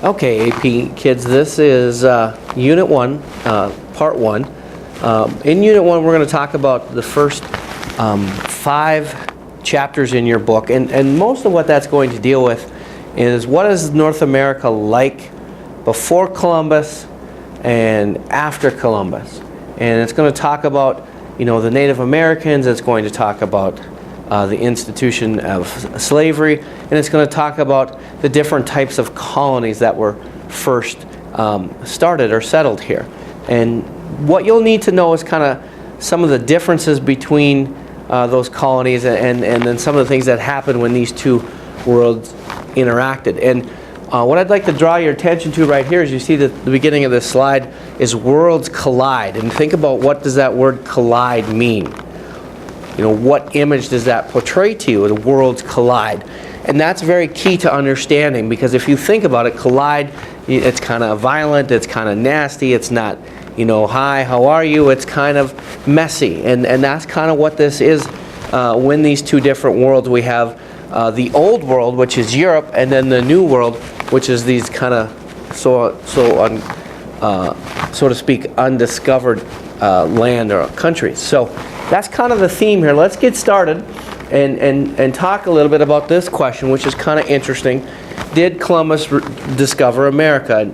Okay, AP kids, this is Unit 1, Part 1. In Unit 1, we're going to talk about the first 5 chapters in your book. And most of what that's going to deal with is what is North America like before Columbus and after Columbus. And it's going to talk about, the Native Americans. It's going to talk about the institution of slavery, and it's going to talk about the different types of colonies that were first started or settled here. And what you'll need to know is kind of some of the differences between those colonies and then some of the things that happened when these two worlds interacted. And what I'd like to draw your attention to right here is you see that the beginning of this slide is worlds collide. And think about, what does that word collide mean? What image does that portray to you? The worlds collide. And that's very key to understanding, because if you think about it, collide, it's kind of violent, it's kind of nasty, it's not, hi, how are you? It's kind of messy. And that's kind of what this is when these two different worlds, we have the old world, which is Europe, and then the new world, which is these kind of, so to speak, undiscovered land or countries. So that's kind of the theme here. Let's get started and talk a little bit about this question, which is kind of interesting. Did Columbus discover America?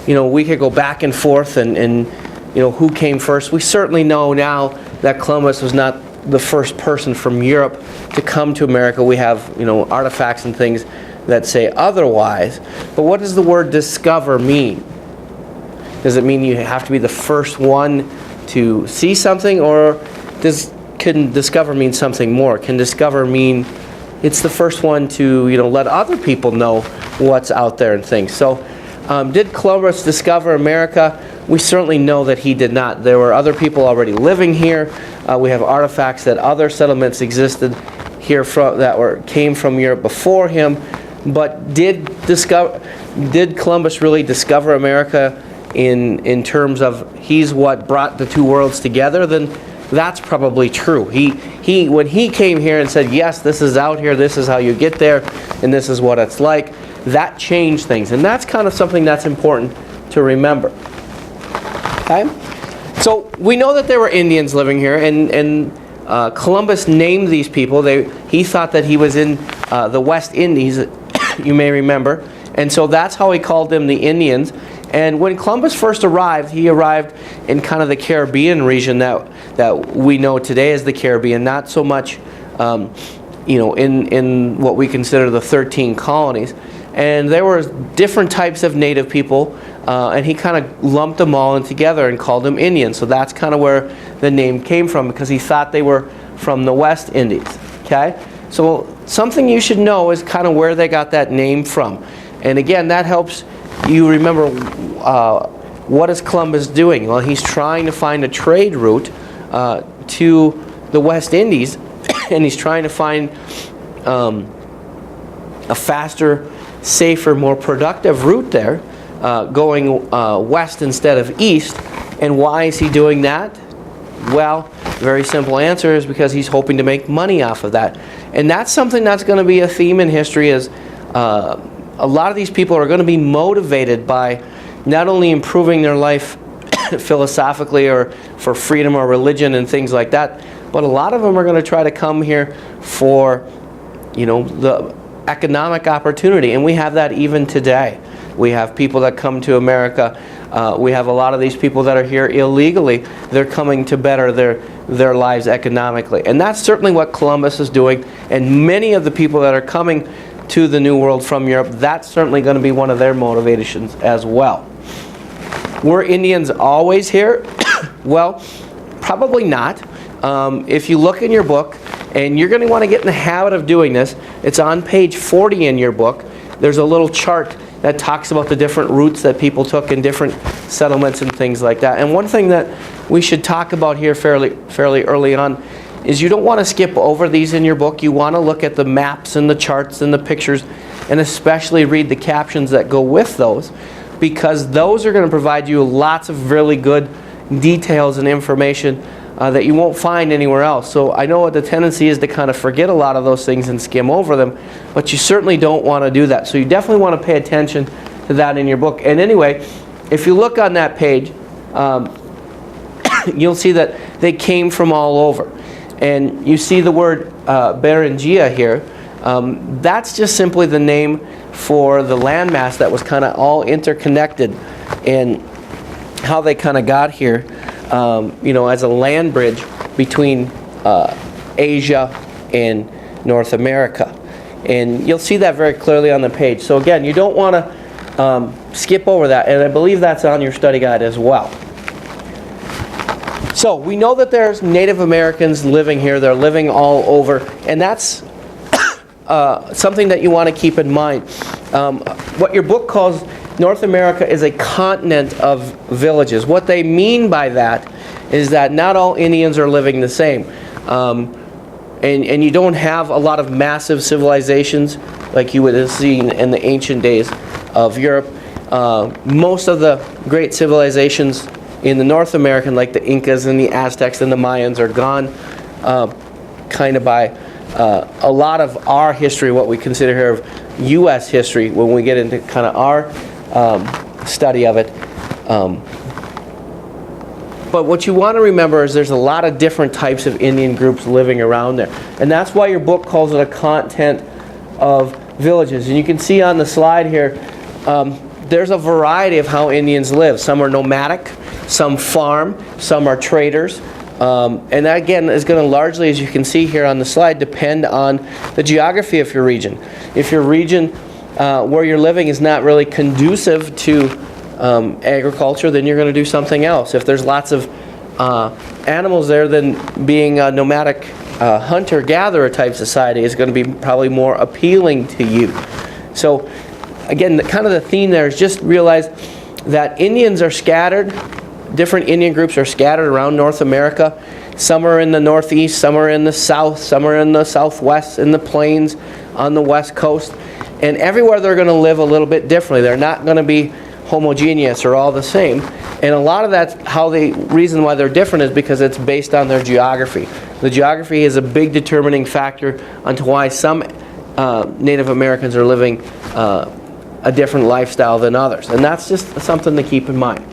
And, we could go back and forth and who came first. We certainly know now that Columbus was not the first person from Europe to come to America. We have, artifacts and things that say otherwise. But what does the word discover mean? Does it mean you have to be the first one to see something, or can discover mean something more? Can discover mean it's the first one to let other people know what's out there and things? So did Columbus discover America? We certainly know that he did not. There were other people already living here. We have artifacts that other settlements existed here came from Europe before him. But did Columbus really discover America in terms of he's what brought the two worlds together? Then that's probably true. He when he came here and said, yes, this is out here, this is how you get there, and this is what it's like, that changed things. And that's kind of something that's important to remember. Okay? So we know that there were Indians living here, and Columbus named these people. He thought that he was in the West Indies, you may remember. And so that's how he called them the Indians. And when Columbus first arrived, he arrived in kind of the Caribbean region that we know today as the Caribbean, not so much in what we consider the 13 colonies. And there were different types of native people, and he kind of lumped them all in together and called them Indians. So that's kind of where the name came from, because he thought they were from the West Indies. Okay? So something you should know is kind of where they got that name from. And again, that helps you remember what is Columbus doing? Well, he's trying to find a trade route to the West Indies, and he's trying to find a faster, safer, more productive route there, going west instead of east. And why is he doing that? Well, very simple answer is because he's hoping to make money off of that. And that's something that's going to be a theme in history, is a lot of these people are going to be motivated by not only improving their life philosophically or for freedom or religion and things like that, but a lot of them are going to try to come here for, the economic opportunity. And we have that even today. We have people that come to America. We have a lot of these people that are here illegally. They're coming to better their lives economically. And that's certainly what Columbus is doing. And many of the people that are coming to the New World from Europe, that's certainly going to be one of their motivations as well. Were Indians always here? Well, probably not. If you look in your book, and you're going to want to get in the habit of doing this, it's on page 40 in your book. There's a little chart that talks about the different routes that people took in different settlements and things like that. And one thing that we should talk about here fairly early on is you don't want to skip over these in your book. You want to look at the maps and the charts and the pictures, and especially read the captions that go with those, because those are going to provide you lots of really good details and information that you won't find anywhere else. So I know what the tendency is to kind of forget a lot of those things and skim over them, but you certainly don't want to do that. So you definitely want to pay attention to that in your book. And anyway, if you look on that page, you'll see that they came from all over. And you see the word Beringia here. That's just simply the name for the landmass that was kind of all interconnected, and how they kind of got here, as a land bridge between Asia and North America. And you'll see that very clearly on the page. So again, you don't want to skip over that, and I believe that's on your study guide as well. So we know that there's Native Americans living here. They're living all over, and that's something that you want to keep in mind. What your book calls North America is a continent of villages. What they mean by that is that not all Indians are living the same. And you don't have a lot of massive civilizations like you would have seen in the ancient days of Europe. Most of the great civilizations in the North American, like the Incas and the Aztecs and the Mayans, are gone kind of by a lot of our history, what we consider here of U.S. history, when we get into kind of our study of it. But what you want to remember is there's a lot of different types of Indian groups living around there. And that's why your book calls it a continent of villages. And you can see on the slide here, there's a variety of how Indians live. Some are nomadic, some farm, some are traders. And that, again, is going to largely, as you can see here on the slide, depend on the geography of your region. If your region where you're living is not really conducive to agriculture, then you're going to do something else. If there's lots of animals there, then being a nomadic hunter-gatherer type society is going to be probably more appealing to you. So again, the theme there is just realize that Indians are scattered. Different Indian groups are scattered around North America. Some are in the Northeast, some are in the South, some are in the Southwest, in the plains, on the West Coast. And everywhere they're going to live a little bit differently. They're not going to be homogeneous or all the same. And a lot of that's reason why they're different is because it's based on their geography. The geography is a big determining factor onto why some Native Americans are living a different lifestyle than others. And that's just something to keep in mind.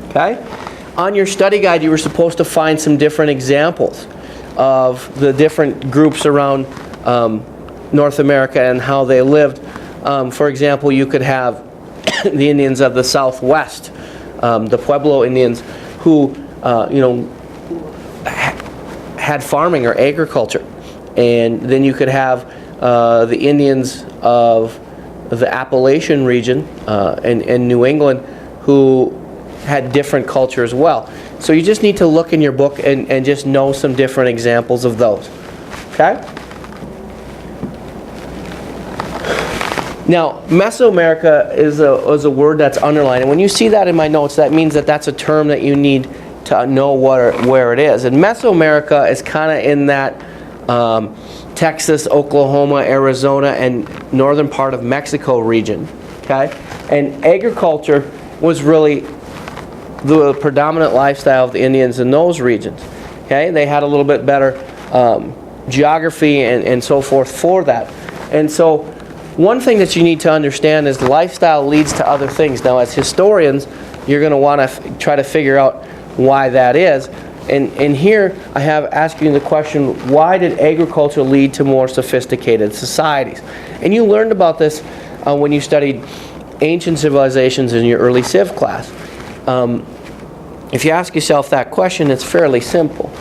Okay? On your study guide, you were supposed to find some different examples of the different groups around North America and how they lived. For example, you could have the Indians of the Southwest, the Pueblo Indians, who had farming or agriculture. And then you could have the Indians of the Appalachian region in New England, who had different culture as well. So you just need to look in your book and just know some different examples of those. Okay? Now, Mesoamerica is a word that's underlined. And when you see that in my notes, that means that that's a term that you need to know where it is. And Mesoamerica is kind of in that Texas, Oklahoma, Arizona, and northern part of Mexico region. Okay? And agriculture was really the predominant lifestyle of the Indians in those regions. Okay? They had a little bit better geography and so forth for that. And so one thing that you need to understand is lifestyle leads to other things. Now, as historians, you're going to want to try to figure out why that is. And here I have asking you the question, why did agriculture lead to more sophisticated societies? And you learned about this when you studied ancient civilizations in your early civ class. If you ask yourself that question, it's fairly simple.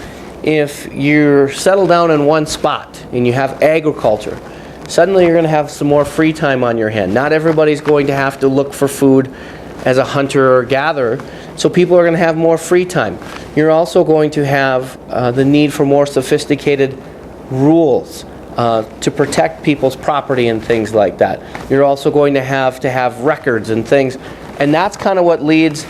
If you're settled down in one spot and you have agriculture, suddenly you're going to have some more free time on your hand. Not everybody's going to have to look for food as a hunter or gatherer, so people are going to have more free time. You're also going to have the need for more sophisticated rules to protect people's property and things like that. You're also going to have records and things, and that's kind of what leads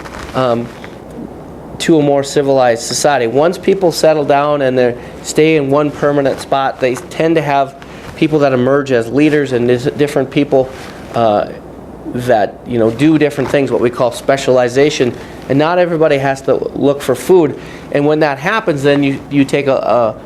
to a more civilized society. Once people settle down and they stay in one permanent spot, they tend to have people that emerge as leaders and different people that do different things, what we call specialization. And not everybody has to look for food. And when that happens, then you take a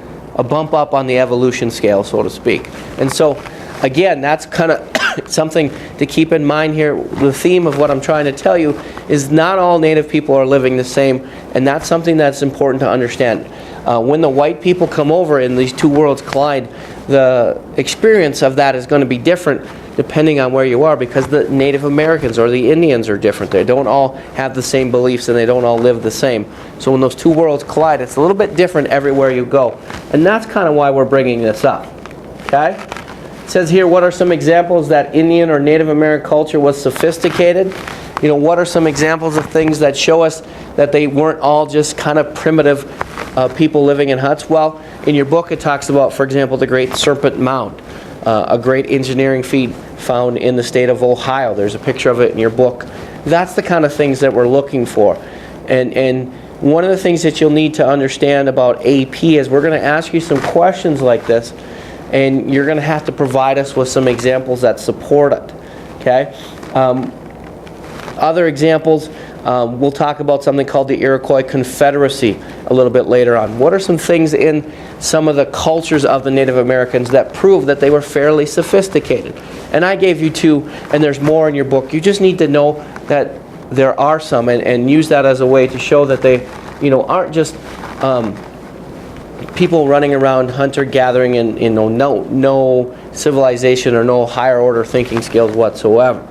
bump up on the evolution scale, so to speak. And so, again, that's kind of something to keep in mind here, the theme of what I'm trying to tell you is not all native people are living the same, and that's something that's important to understand. When the white people come over and these two worlds collide, the experience of that is going to be different depending on where you are, because the Native Americans or the Indians are different. They don't all have the same beliefs and they don't all live the same. So when those two worlds collide, it's a little bit different everywhere you go. And that's kind of why we're bringing this up. Okay? It says here, what are some examples that Indian or Native American culture was sophisticated? You know, what are some examples of things that show us that they weren't all just kind of primitive people living in huts? Well, in your book it talks about, for example, the Great Serpent Mound, a great engineering feat found in the state of Ohio. There's a picture of it in your book. That's the kind of things that we're looking for. And one of the things that you'll need to understand about AP is we're going to ask you some questions like this, and you're going to have to provide us with some examples that support it. Okay? Other examples, we'll talk about something called the Iroquois Confederacy a little bit later on. What are some things in some of the cultures of the Native Americans that prove that they were fairly sophisticated? And I gave you two, and there's more in your book. You just need to know that there are some, and use that as a way to show that they, you know, aren't just people running around hunter-gathering and, you know, no civilization or no higher order thinking skills whatsoever.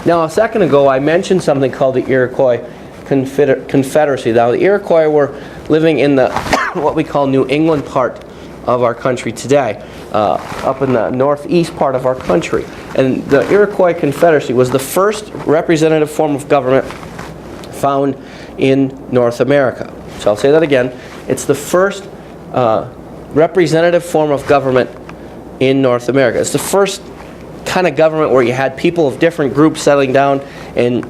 Now, a second ago, I mentioned something called the Iroquois Confederacy. Now, the Iroquois were living in the what we call New England part of our country today, up in the northeast part of our country. And the Iroquois Confederacy was the first representative form of government found in North America. So I'll say that again. It's the first representative form of government in North America. It's the first kind of government where you had people of different groups settling down and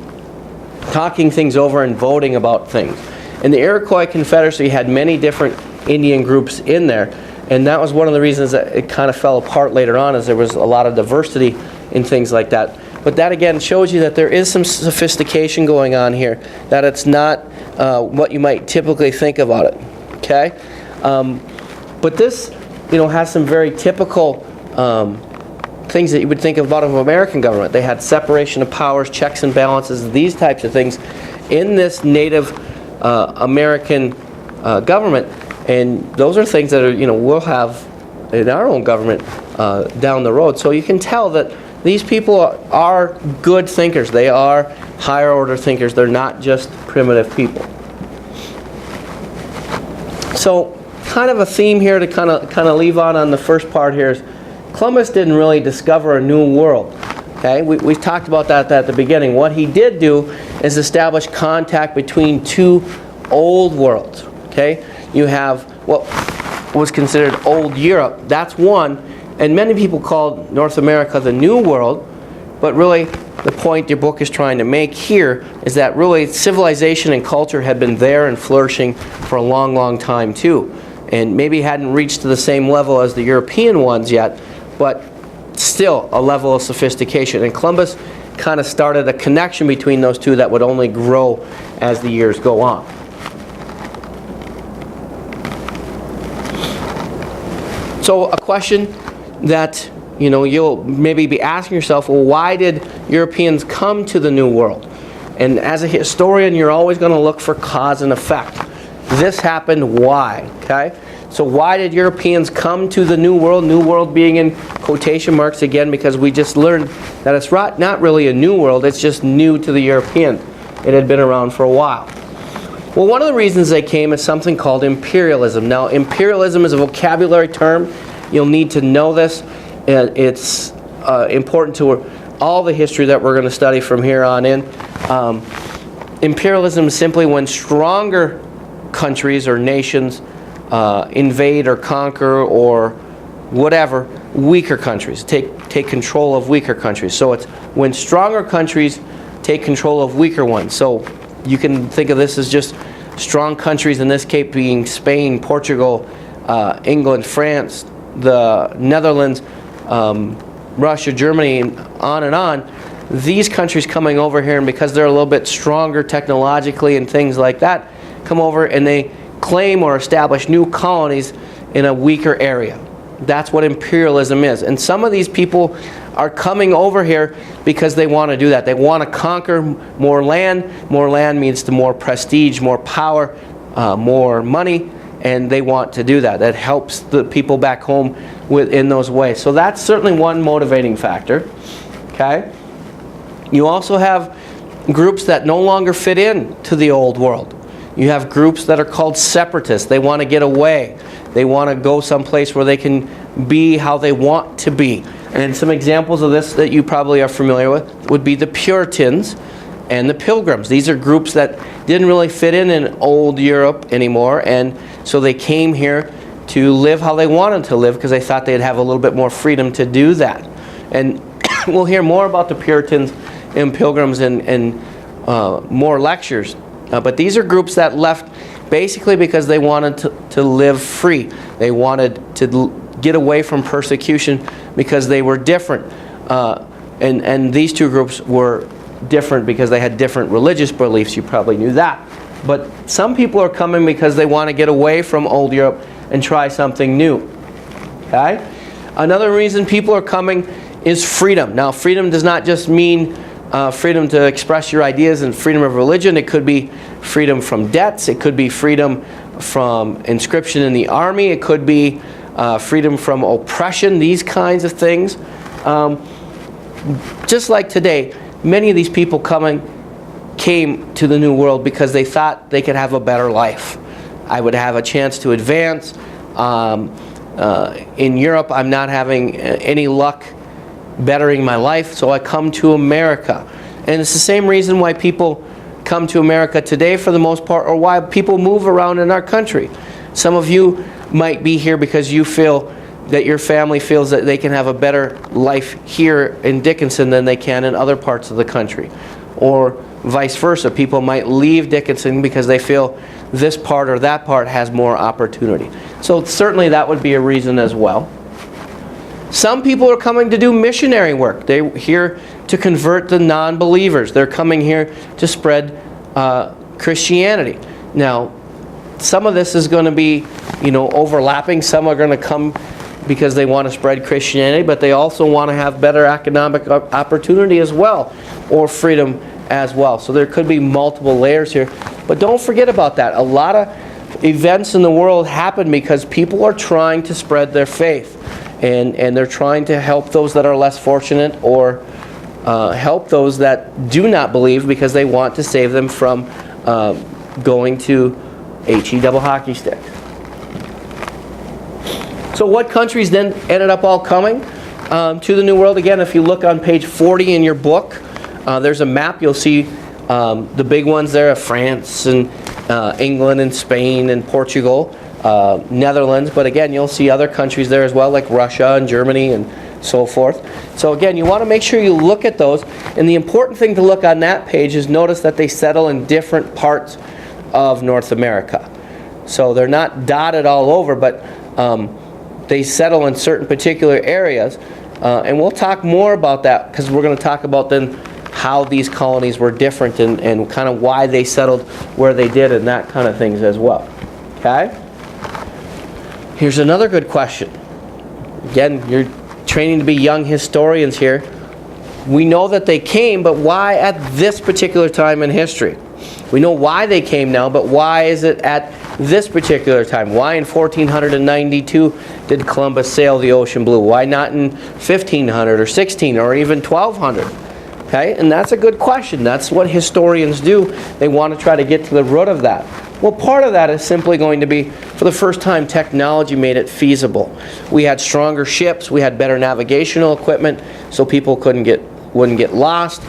talking things over and voting about things. And the Iroquois Confederacy had many different Indian groups in there, and that was one of the reasons that it kind of fell apart later on, as there was a lot of diversity in things like that. But that again shows you that there is some sophistication going on here, that it's not what you might typically think about it. Okay? But this, you know, has some very typical things that you would think about of American government. They had separation of powers, checks and balances, these types of things in this Native American government, and those are things that are, you know, we'll have in our own government down the road. So you can tell that these people are good thinkers. They are higher order thinkers. They're not just primitive people. So kind of a theme here to kind of leave on the first part here is Columbus didn't really discover a new world. Okay, we talked about that at the beginning. What he did do is establish contact between two old worlds. Okay, you have what was considered old Europe. That's one, and many people called North America the New World. But really, the point your book is trying to make here is that really civilization and culture had been there and flourishing for a long, long time too, and maybe hadn't reached to the same level as the European ones yet, but still a level of sophistication. And Columbus kind of started a connection between those two that would only grow as the years go on. So a question that, you know, you'll maybe be asking yourself, well, why did Europeans come to the New World? And as a historian, you're always going to look for cause and effect. This happened, why? Okay? So why did Europeans come to the New World? New World being in quotation marks again, because we just learned that it's not really a new world, it's just new to the European. It had been around for a while. Well, one of the reasons they came is something called imperialism. Now, imperialism is a vocabulary term. You'll need to know this. It's important to all the history that we're going to study from here on in. Imperialism is simply when stronger countries or nations invade or conquer or whatever weaker countries, take control of weaker countries. So it's when stronger countries take control of weaker ones. So you can think of this as just strong countries, in this case being Spain, Portugal, England, France, the Netherlands, Russia, Germany, and on. These countries coming over here, and because they're a little bit stronger technologically and things like that, come over and they claim or establish new colonies in a weaker area. That's what imperialism is. And some of these people are coming over here because they want to do that. They want to conquer more land. More land means to more prestige, more power, more money, and they want to do that. That helps the people back home in those ways. So that's certainly one motivating factor. Okay? You also have groups that no longer fit in to the old world. You have groups that are called separatists. They want to get away. They want to go someplace where they can be how they want to be. And some examples of this that you probably are familiar with would be the Puritans and the Pilgrims. These are groups that didn't really fit in old Europe anymore, and so they came here to live how they wanted to live because they thought they'd have a little bit more freedom to do that. And we'll hear more about the Puritans and Pilgrims in more lectures. But these are groups that left basically because they wanted to live free. They wanted to get away from persecution because they were different. And these two groups were different because they had different religious beliefs. You probably knew that. But some people are coming because they want to get away from old Europe and try something new. Okay? Another reason people are coming is freedom. Now, freedom does not just mean freedom to express your ideas and freedom of religion. It could be freedom from debts. It could be freedom from inscription in the army. It could be freedom from oppression, these kinds of things. Just like today, many of these people came to the New World because they thought they could have a better life. I would have a chance to advance. In Europe, I'm not having any luck bettering my life, so I come to America. And it's the same reason why people come to America today for the most part, or why people move around in our country. Some of you might be here because you feel that your family feels that they can have a better life here in Dickinson than they can in other parts of the country. Or vice versa. People might leave Dickinson because they feel this part or that part has more opportunity. So certainly that would be a reason as well. Some people are coming to do missionary work. They're here to convert the non-believers. They're coming here to spread Christianity. Now, some of this is going to be, overlapping. Some are going to come because they want to spread Christianity, but they also want to have better economic opportunity as well, or freedom as well. So there could be multiple layers here. But don't forget about that. A lot of events in the world happen because people are trying to spread their faith. And they're trying to help those that are less fortunate, or help those that do not believe because they want to save them from going to HE double hockey stick. So what countries then ended up all coming to the New World? Again, if you look on page 40 in your book, there's a map. You'll see the big ones there of France and England and Spain and Portugal. Netherlands, but again, you'll see other countries there as well, like Russia and Germany and so forth. So again, you want to make sure you look at those. And the important thing to look on that page is notice that they settle in different parts of North America. So they're not dotted all over, but they settle in certain particular areas. And we'll talk more about that because we're going to talk about then how these colonies were different and kind of why they settled where they did and that kind of things as well. Okay? Here's another good question. Again, you're training to be young historians here. We know that they came, but why at this particular time in history? We know why they came now, but why is it at this particular time? Why in 1492 did Columbus sail the ocean blue? Why not in 1500 or 16 or even 1200? Okay, and that's a good question. That's what historians do. They want to try to get to the root of that. Well, part of that is simply going to be, for the first time, technology made it feasible. We had stronger ships, we had better navigational equipment, so people wouldn't get lost.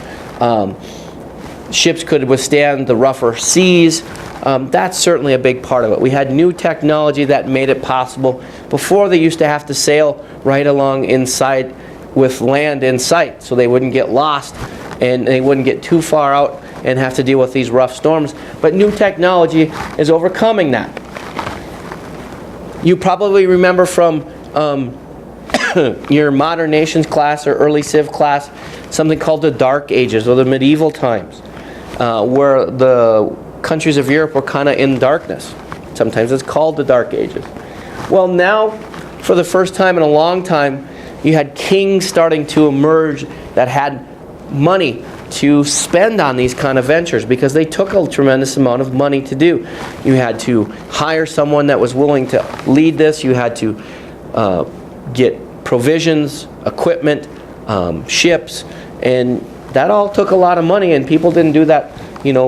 Ships could withstand the rougher seas. That's certainly a big part of it. We had new technology that made it possible. Before, they used to have to sail right along inside with land in sight, so they wouldn't get lost and they wouldn't get too far out and have to deal with these rough storms. But new technology is overcoming that. You probably remember from your Modern Nations class or early Civ class something called the Dark Ages or the medieval times, where the countries of Europe were kind of in darkness. Sometimes it's called the Dark Ages. Well, now for the first time in a long time, you had kings starting to emerge that had money to spend on these kind of ventures because they took a tremendous amount of money to do. You had to hire someone that was willing to lead this. You had to get provisions, equipment, ships, and that all took a lot of money, and people didn't do that,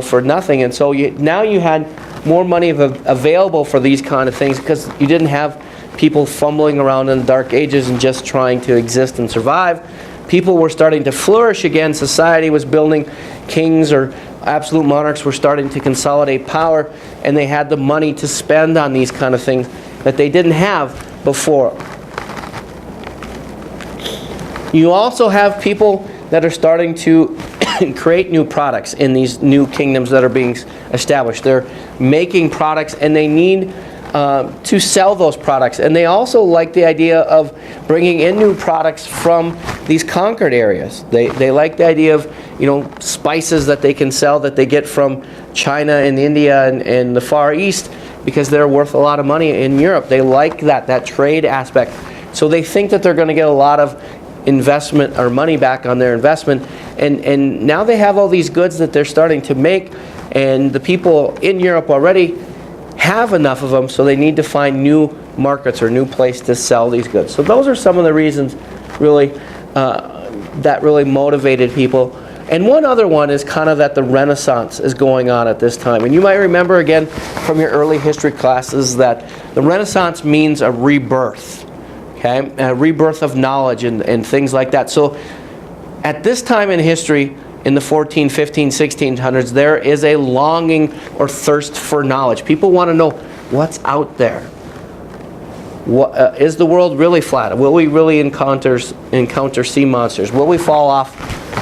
for nothing. And so now you had more money available for these kind of things because you didn't have people fumbling around in the dark ages and just trying to exist and survive. People were starting to flourish again. Society was building. Kings or absolute monarchs were starting to consolidate power, and they had the money to spend on these kind of things that they didn't have before. You also have people that are starting to create new products in these new kingdoms that are being established. They're making products, and they need to sell those products. And they also like the idea of bringing in new products from these conquered areas. They like the idea of, spices that they can sell that they get from China and India and the Far East because they're worth a lot of money in Europe. They like that trade aspect. So they think that they're going to get a lot of investment or money back on their investment. And now they have all these goods that they're starting to make, and the people in Europe already have enough of them, so they need to find new markets or new place to sell these goods. So those are some of the reasons really that really motivated people. And one other one is kind of that the Renaissance is going on at this time. And you might remember again from your early history classes that the Renaissance means a rebirth, okay? A rebirth of knowledge and things like that. So at this time in history, in the 14, 15, 1600s, there is a longing or thirst for knowledge. People want to know what's out there. What, is the world really flat? Will we really encounter sea monsters? Will we fall off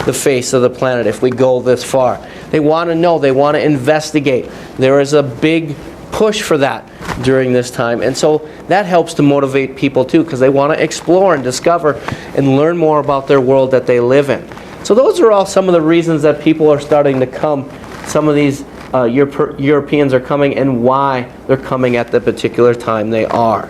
the face of the planet if we go this far? They want to know. They want to investigate. There is a big push for that during this time. And so that helps to motivate people too, because they want to explore and discover and learn more about their world that they live in. So those are all some of the reasons that people are starting to come. Some of these Europeans are coming and why they're coming at the particular time they are.